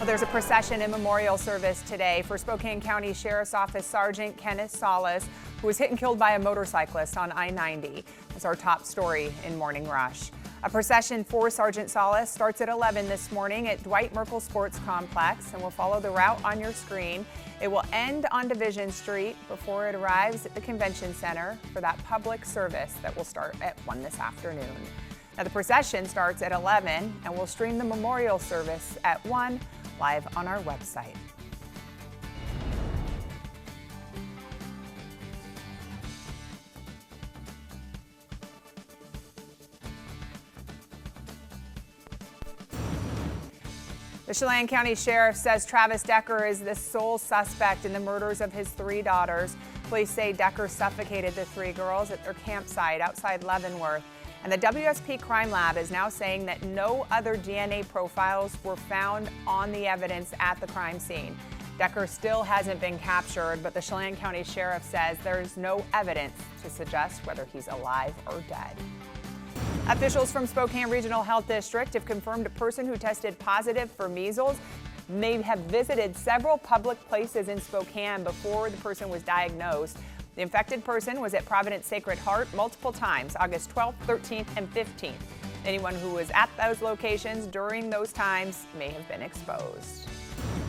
Well, there's a procession and memorial service today for Spokane County Sheriff's Office Sergeant Kenneth Salas, who was hit and killed by a motorcyclist on I-90. That's our top story in Morning Rush. A procession for Sergeant Salas starts at 11 this morning at Dwight Merkel Sports Complex and will follow the route on your screen. It will end on Division Street before it arrives at the Convention Center for that public service that will start at 1 this afternoon. Now, the procession starts at 11 and we'll stream the memorial service at 1 live on our website. The Chelan County Sheriff says Travis Decker is the sole suspect in the murders of his 3 daughters. Police say Decker suffocated the 3 girls at their campsite outside Leavenworth. And the WSP Crime Lab is now saying that no other DNA profiles were found on the evidence at the crime scene. Decker still hasn't been captured, but the Chelan County Sheriff says there's no evidence to suggest whether he's alive or dead. Officials from Spokane Regional Health District have confirmed a person who tested positive for measles may have visited several public places in Spokane before the person was diagnosed. The infected person was at Providence Sacred Heart multiple times, August 12th, 13th, and 15th. Anyone who was at those locations during those times may have been exposed.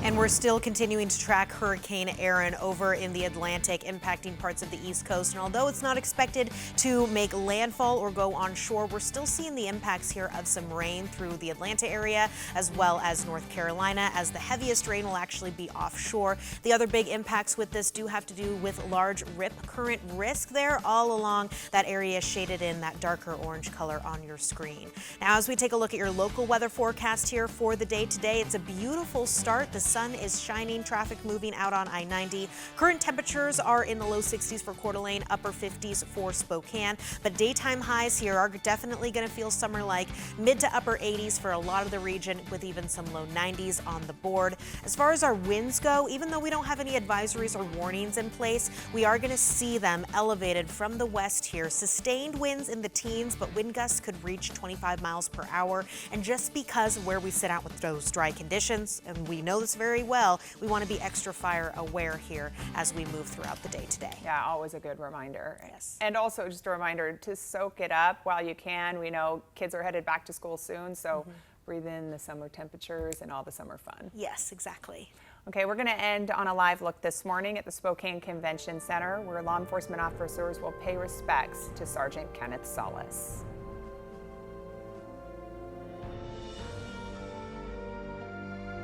And we're still continuing to track Hurricane Erin over in the Atlantic, impacting parts of the East Coast. And although it's not expected to make landfall or go onshore, we're still seeing the impacts here of some rain through the Atlanta area as well as North Carolina, as the heaviest rain will actually be offshore. The other big impacts with this do have to do with large rip current risk there all along that area shaded in that darker orange color on your screen. Now, as we take a look at your local weather forecast here for the day today, it's a beautiful start. The sun is shining, traffic moving out on I-90. Current temperatures are in the low 60s for Coeur d'Alene, upper 50s for Spokane, but daytime highs here are definitely going to feel summer-like, mid to upper 80s for a lot of the region, with even some low 90s on the board. As far as our winds go, even though we don't have any advisories or warnings in place, we are going to see them elevated from the west here. Sustained winds in the teens, but wind gusts could reach 25 miles per hour. And just because of where we sit out with those dry conditions, and we know this very well, we want to be extra fire aware here as we move throughout the day today. Yeah, always a good reminder. Yes. And also just a reminder to soak it up while you can. We know kids are headed back to school soon, so breathe in the summer temperatures and all the summer fun. Yes, exactly. Okay, we're going to end on a live look this morning at the Spokane Convention Center, where law enforcement officers will pay respects to Sergeant Kenneth Salas.